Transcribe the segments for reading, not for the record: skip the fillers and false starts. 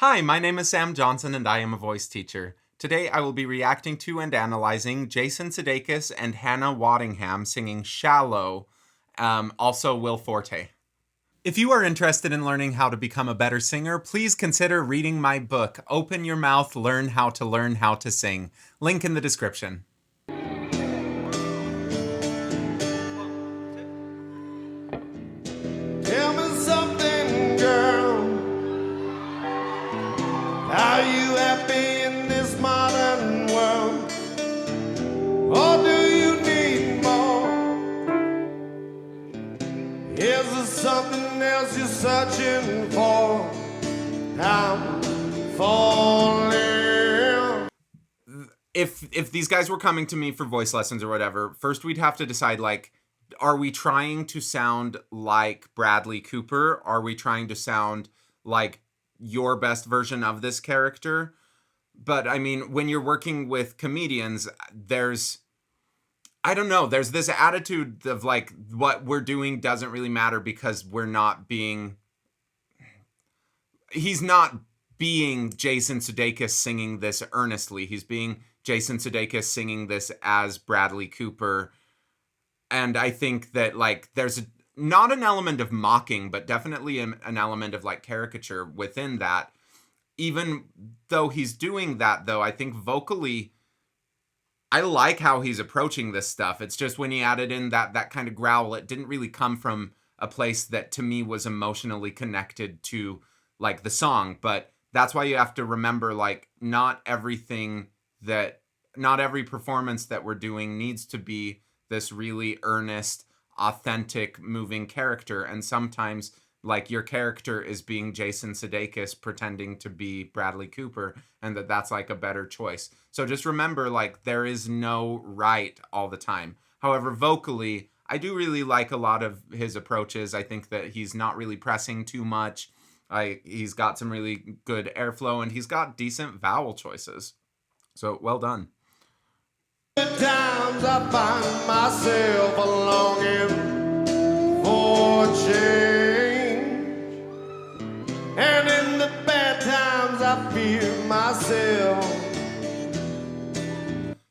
Hi, my name is Sam Johnson and I am a voice teacher. Today I will be reacting to and analyzing Jason Sudeikis and Hannah Waddingham singing Shallow, also Will Forte. If you are interested in learning how to become a better singer, please consider reading my book, Open Your Mouth, Learn How to Sing. Link in the description. Tell me something, girl. Are you happy in this modern world? Or do you need more? Is there something else you're searching for? I'm falling. If these guys were coming to me for voice lessons or whatever, first we'd have to decide, like, are we trying to sound like Bradley Cooper? Are we trying to sound like your best version of this character? But I mean, when you're working with comedians, there's this attitude of like, what we're doing doesn't really matter because he's not being Jason Sudeikis singing this earnestly. He's being Jason Sudeikis singing this as Bradley Cooper. And I think that, like, there's not an element of mocking, but definitely an element of, like, caricature within that. Even though he's doing that, though, I think vocally, I like how he's approaching this stuff. It's just when he added in that kind of growl, it didn't really come from a place that, to me, was emotionally connected to, like, the song. But that's why you have to remember, like, not every performance that we're doing needs to be this really earnest, authentic, moving character. And sometimes, like, your character is being Jason Sudeikis pretending to be Bradley Cooper, and that's like a better choice. So just remember, like, there is no right all the time. However, vocally, I do really like a lot of his approaches. I think that he's not really pressing too much. He's got some really good airflow, and he's got decent vowel choices. So, well done. Times I find myself longing for change, and in the bad times I fear myself.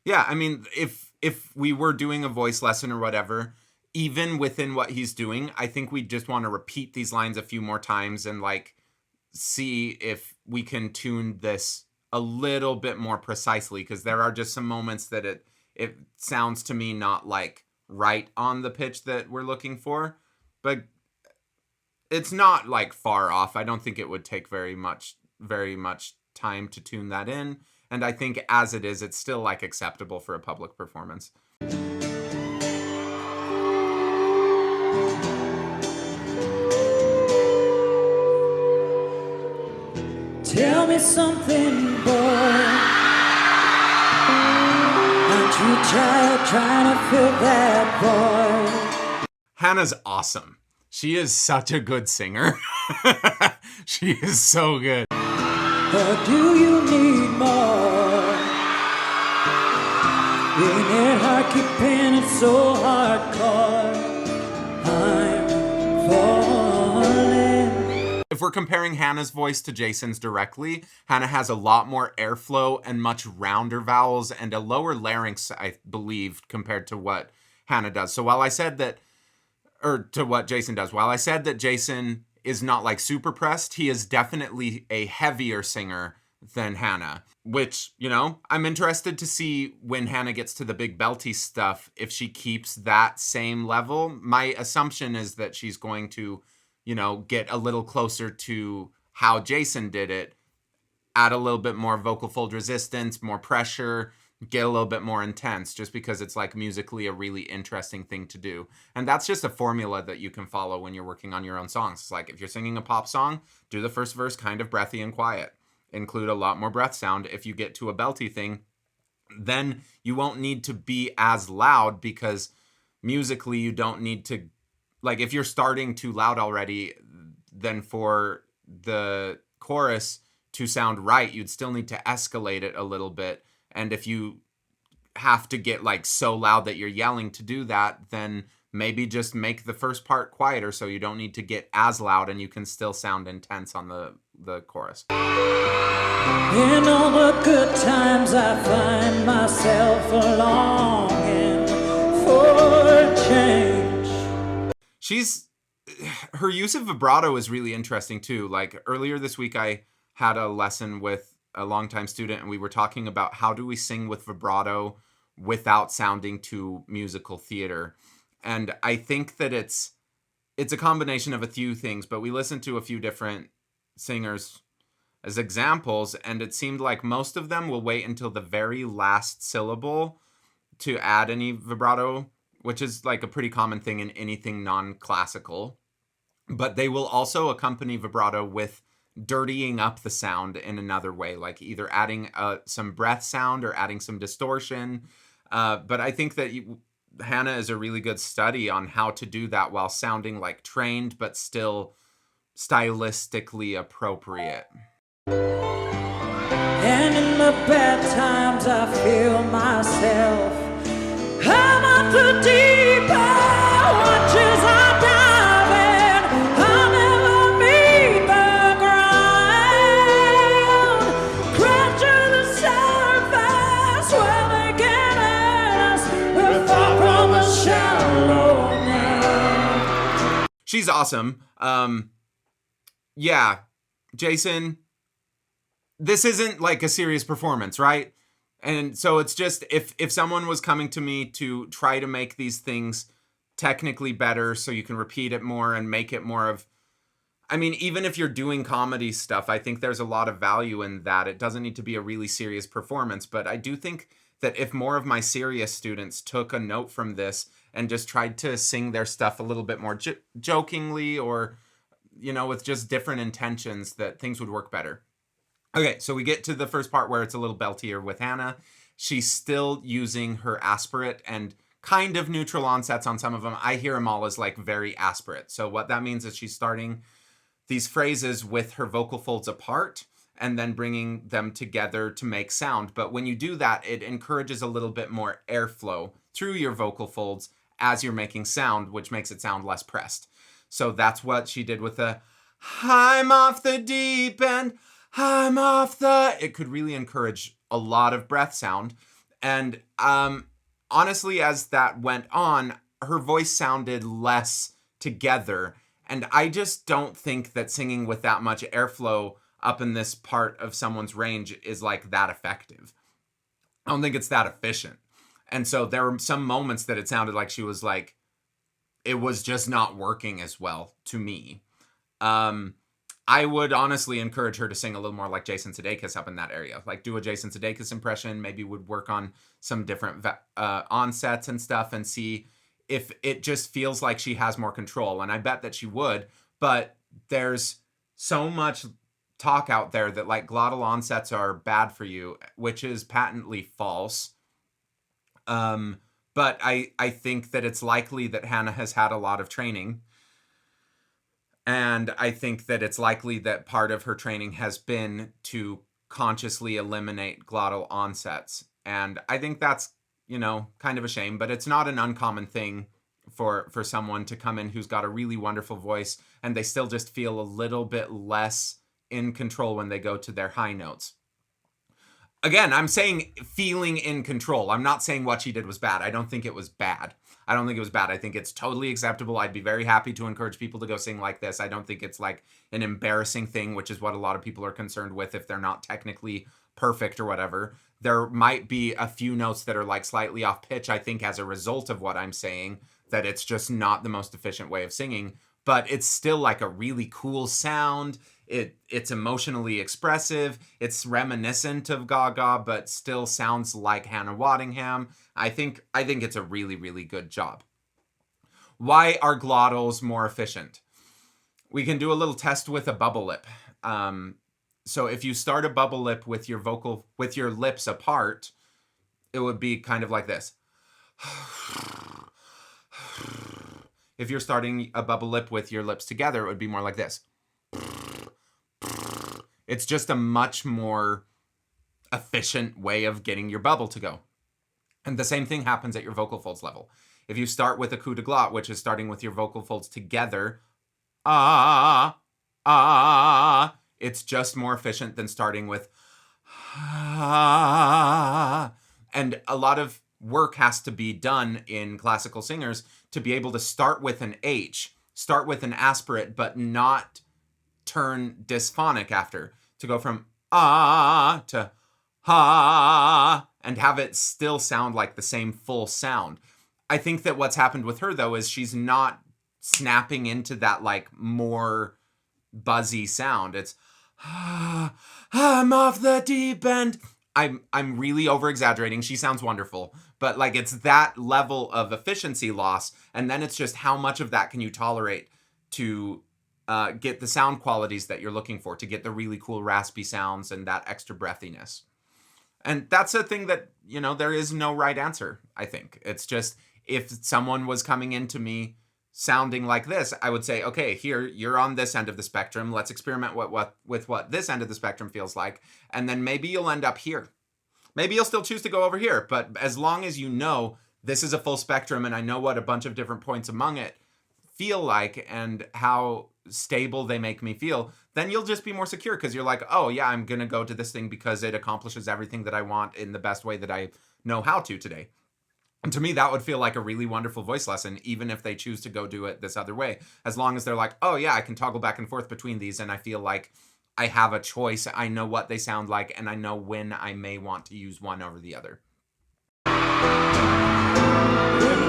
Yeah, I mean, if we were doing a voice lesson or whatever, even within what he's doing, I think we just want to repeat these lines a few more times and, like, see if we can tune this a little bit more precisely, because there are just some moments that it sounds to me not, like, right on the pitch that we're looking for, but it's not, like, far off. I don't think it would take very much time to tune that in, and I think as it is, it's still, like, acceptable for a public performance. Tell me something, boy. Aren't you tired trying to fill that void? Hannah's awesome. She is such a good singer. She is so good. Or do you need more? Ain't it hard keeping it so hardcore? I'm falling. If we're comparing Hannah's voice to Jason's directly, Hannah has a lot more airflow and much rounder vowels and a lower larynx, I believe, compared to what Hannah does. So while I said that, or to what Jason does, while I said that Jason is not, like, super pressed, he is definitely a heavier singer than Hannah, which, you know, I'm interested to see when Hannah gets to the big belty stuff, if she keeps that same level. My assumption is that she's going to, you know, get a little closer to how Jason did it, add a little bit more vocal fold resistance, more pressure, get a little bit more intense, just because it's, like, musically a really interesting thing to do. And that's just a formula that you can follow when you're working on your own songs. It's like, if you're singing a pop song, do the first verse kind of breathy and quiet. Include a lot more breath sound. If you get to a belty thing, then you won't need to be as loud, because musically you don't need to, like, if you're starting too loud already, then for the chorus to sound right, you'd still need to escalate it a little bit. And if you have to get, like, so loud that you're yelling to do that, then maybe just make the first part quieter so you don't need to get as loud and you can still sound intense on the the chorus. In all the good times I find myself longing for change. Her use of vibrato is really interesting too. Like earlier this week, I had a lesson with a longtime student and we were talking about how do we sing with vibrato without sounding too musical theater. And I think that it's a combination of a few things, but we listened to a few different singers as examples, and it seemed like most of them will wait until the very last syllable to add any vibrato, which is like a pretty common thing in anything non-classical. But they will also accompany vibrato with dirtying up the sound in another way, like either adding some breath sound or adding some distortion. But I think that Hannah is a really good study on how to do that while sounding like trained, but still stylistically appropriate. And in the bad times I feel myself. I'm up the deep watches I'm diving. I'll never meet the ground. Crash to the surface where they can us. We're far from the shallow now. She's awesome. Yeah, Jason, this isn't like a serious performance, right? And so it's just, if someone was coming to me to try to make these things technically better so you can repeat it more and make it more of, I mean, even if you're doing comedy stuff, I think there's a lot of value in that. It doesn't need to be a really serious performance, but I do think that if more of my serious students took a note from this and just tried to sing their stuff a little bit more jokingly or, you know, with just different intentions, that things would work better. Okay, so we get to the first part where it's a little beltier with Hannah. She's still using her aspirate and kind of neutral onsets on some of them. I hear them all as like very aspirate. So what that means is she's starting these phrases with her vocal folds apart and then bringing them together to make sound. But when you do that, it encourages a little bit more airflow through your vocal folds as you're making sound, which makes it sound less pressed. So that's what she did with the I'm off the deep end, I'm off the... It could really encourage a lot of breath sound. And honestly, as that went on, her voice sounded less together. And I just don't think that singing with that much airflow up in this part of someone's range is like that effective. I don't think it's that efficient. And so there were some moments that it sounded like she was like, it was just not working as well to me. I would honestly encourage her to sing a little more like Jason Sudeikis up in that area. Like do a Jason Sudeikis impression, maybe would work on some different onsets and stuff and see if it just feels like she has more control. And I bet that she would, but there's so much talk out there that like glottal onsets are bad for you, which is patently false. But I think that it's likely that Hannah has had a lot of training. And I think that it's likely that part of her training has been to consciously eliminate glottal onsets. And I think that's, you know, kind of a shame, but it's not an uncommon thing for someone to come in who's got a really wonderful voice and they still just feel a little bit less in control when they go to their high notes. Again, I'm saying feeling in control. I'm not saying what she did was bad. I don't think it was bad. I don't think it was bad. I think it's totally acceptable. I'd be very happy to encourage people to go sing like this. I don't think it's like an embarrassing thing, which is what a lot of people are concerned with if they're not technically perfect or whatever. There might be a few notes that are like slightly off pitch, I think, as a result of what I'm saying, that it's just not the most efficient way of singing. But it's still like a really cool sound. It's emotionally expressive. It's reminiscent of Gaga, but still sounds like Hannah Waddingham. I think it's a really, really good job. Why are glottals more efficient? We can do a little test with a bubble lip. So if you start a bubble lip with your lips apart, it would be kind of like this. If you're starting a bubble lip with your lips together, it would be more like this. It's just a much more efficient way of getting your bubble to go. And the same thing happens at your vocal folds level. If you start with a coup de glotte, which is starting with your vocal folds together, It's just more efficient than starting with and a lot of work has to be done in classical singers to be able to start with an H, start with an aspirate, but not turn dysphonic after, to go from to ha and have it still sound like the same full sound. I think that what's happened with her though is she's not snapping into that like more buzzy sound. It's I'm off the deep end. I'm really over exaggerating. She sounds wonderful, but like it's that level of efficiency loss, and then it's just how much of that can you tolerate to get the sound qualities that you're looking for, to get the really cool raspy sounds and that extra breathiness. And that's a thing that, you know, there is no right answer, I think. It's just, if someone was coming into me sounding like this, I would say, okay, here, you're on this end of the spectrum. Let's experiment with what this end of the spectrum feels like. And then maybe you'll end up here. Maybe you'll still choose to go over here. But as long as you know this is a full spectrum and I know what a bunch of different points among it feel like and how stable they make me feel, then you'll just be more secure because you're like, oh yeah, I'm going to go to this thing because it accomplishes everything that I want in the best way that I know how to today. And to me, that would feel like a really wonderful voice lesson, even if they choose to go do it this other way. As long as they're like, oh yeah, I can toggle back and forth between these and I feel like I have a choice. I know what they sound like and I know when I may want to use one over the other. In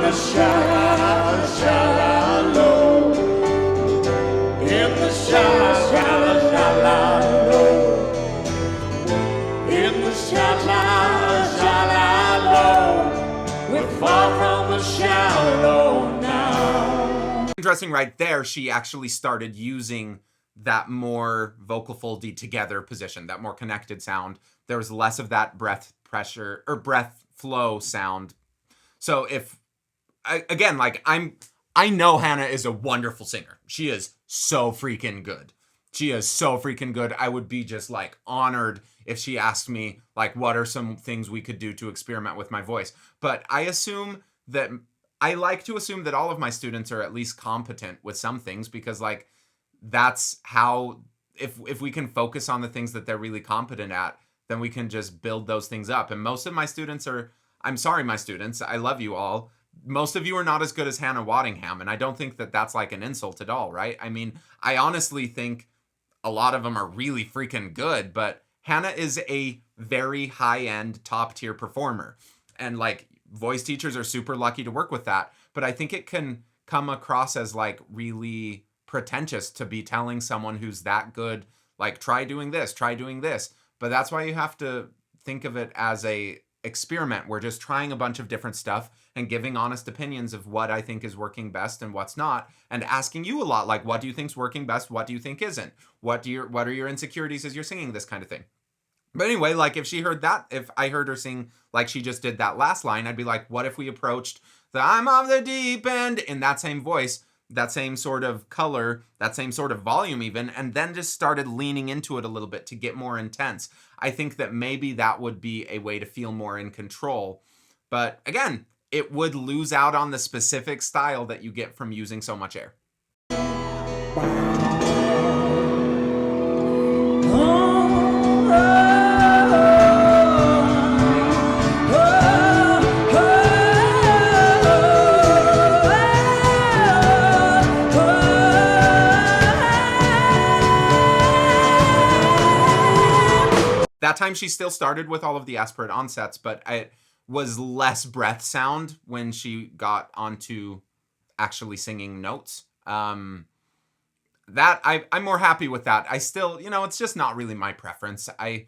the shallow, in the shallow, in the shallow, we're far from the shallow now. Interesting, right there, she actually started using that more vocal foldy together position, that more connected sound. There was less of that breath pressure or breath flow sound. So I know Hannah is a wonderful singer. She is so freaking good. She is so freaking good. I would be just like honored if she asked me like, what are some things we could do to experiment with my voice? But I like to assume that all of my students are at least competent with some things, because like that's how, if we can focus on the things that they're really competent at, then we can just build those things up. And most of my students I'm sorry, my students, I love you all. Most of you are not as good as Hannah Waddingham, and I don't think that that's like an insult at all, right? I mean, I honestly think a lot of them are really freaking good, but Hannah is a very high-end, top-tier performer. And like, voice teachers are super lucky to work with that, but I think it can come across as like really pretentious to be telling someone who's that good, like, try doing this. But that's why you have to think of it as a experiment. We're just trying a bunch of different stuff and giving honest opinions of what I think is working best and what's not, and asking you a lot, like, what do you think's working best? What do you think isn't? What are your insecurities as you're singing this kind of thing? But anyway, like if I heard her sing like she just did that last line, I'd be like, what if we approached the I'm off the deep end in that same voice, that same sort of color, that same sort of volume even, and then just started leaning into it a little bit to get more intense. I think that maybe that would be a way to feel more in control. But again, it would lose out on the specific style that you get from using so much air. That time she still started with all of the aspirate onsets, but it was less breath sound when she got onto actually singing notes. I'm more happy with that. I still, it's just not really my preference. I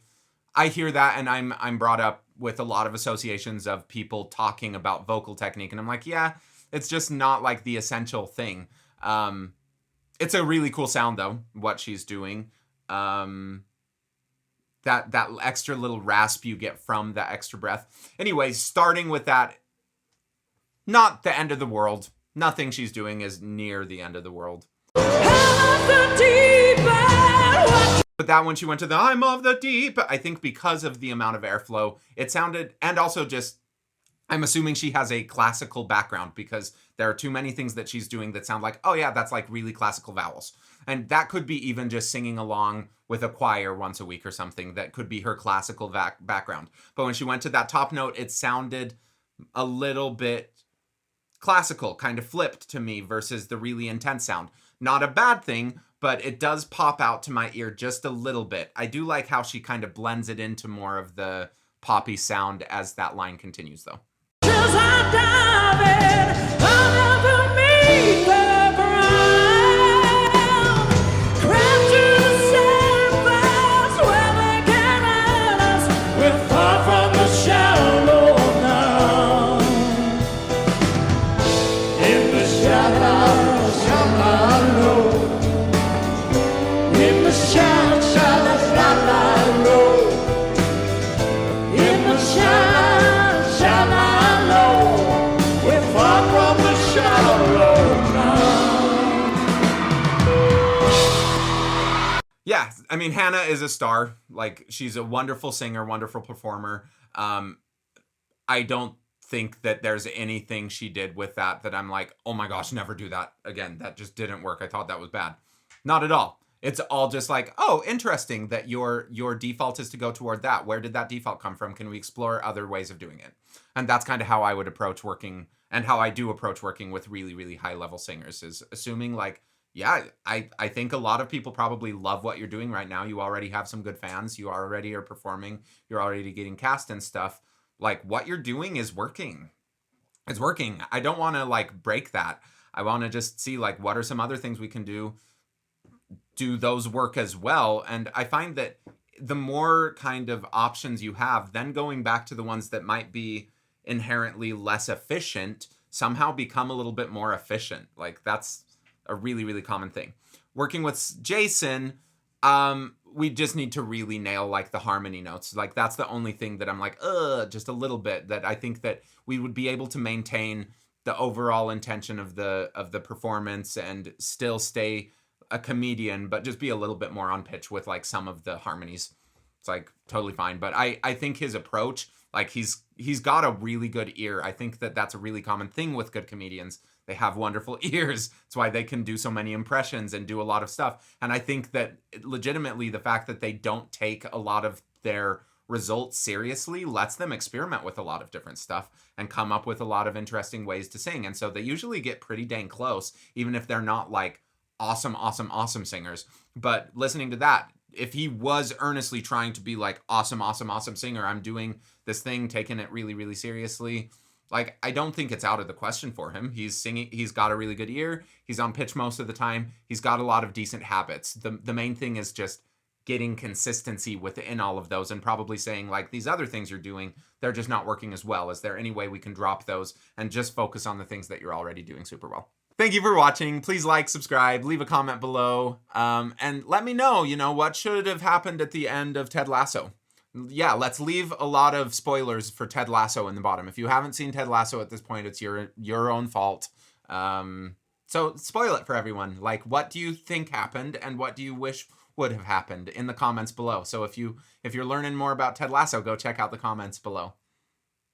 hear that, and I'm brought up with a lot of associations of people talking about vocal technique, and I'm like, yeah, it's just not like the essential thing. It's a really cool sound though, what she's doing. That extra little rasp you get from that extra breath. Anyway, starting with that, not the end of the world. Nothing she's doing is near the end of the world. But that when she went to the I'm of the deep, I think because of the amount of airflow, it sounded, and also just, I'm assuming she has a classical background, because there are too many things that she's doing that sound like, oh yeah, that's like really classical vowels. And that could be even just singing along with a choir once a week or something. That could be her classical background. But when she went to that top note, it sounded a little bit classical, kind of flipped to me versus the really intense sound. Not a bad thing, but it does pop out to my ear just a little bit. I do like how she kind of blends it into more of the poppy sound as that line continues, though. Yeah, I mean, Hannah is a star. Like, she's a wonderful singer, wonderful performer. I don't think that there's anything she did with that I'm like, oh my gosh, never do that again. That just didn't work. I thought that was bad. Not at all. It's all just like, oh, interesting that your default is to go toward that. Where did that default come from? Can we explore other ways of doing it? And that's kind of how I would approach working, and how I do approach working with really, really high level singers, is assuming like, yeah, I think a lot of people probably love what you're doing right now. You already have some good fans. You already are performing. You're already getting cast and stuff. Like, what you're doing is working. It's working. I don't want to like break that. I want to just see like, what are some other things we can do those work as well. And I find that the more kind of options you have, then going back to the ones that might be inherently less efficient somehow become a little bit more efficient. Like, that's a really, really common thing. Working with Jason, we just need to really nail like the harmony notes. Like, that's the only thing that I'm like, just a little bit, that I think that we would be able to maintain the overall intention of the performance and still stay a comedian, but just be a little bit more on pitch with like some of the harmonies. It's like totally fine. But I think his approach, like he's got a really good ear. I think that that's a really common thing with good comedians. They have wonderful ears. That's why they can do so many impressions and do a lot of stuff. And I think that legitimately the fact that they don't take a lot of their results seriously lets them experiment with a lot of different stuff and come up with a lot of interesting ways to sing. And so they usually get pretty dang close, even if they're not like awesome singers. But listening to that, if he was earnestly trying to be like awesome singer, I'm doing this thing, taking it really, really seriously, like, I don't think it's out of the question for him. He's singing, he's got a really good ear, he's on pitch most of the time, he's got a lot of decent habits. The main thing is just getting consistency within all of those, and probably saying like, these other things you're doing, they're just not working as well. Is there any way we can drop those and just focus on the things that you're already doing super well? Thank you for watching. Please like, subscribe, leave a comment below, and let me know, what should have happened at the end of Ted Lasso. Yeah, let's leave a lot of spoilers for Ted Lasso in the bottom. If you haven't seen Ted Lasso at this point, it's your own fault. So spoil it for everyone. Like, what do you think happened, and what do you wish would have happened in the comments below? So if you're learning more about Ted Lasso, go check out the comments below.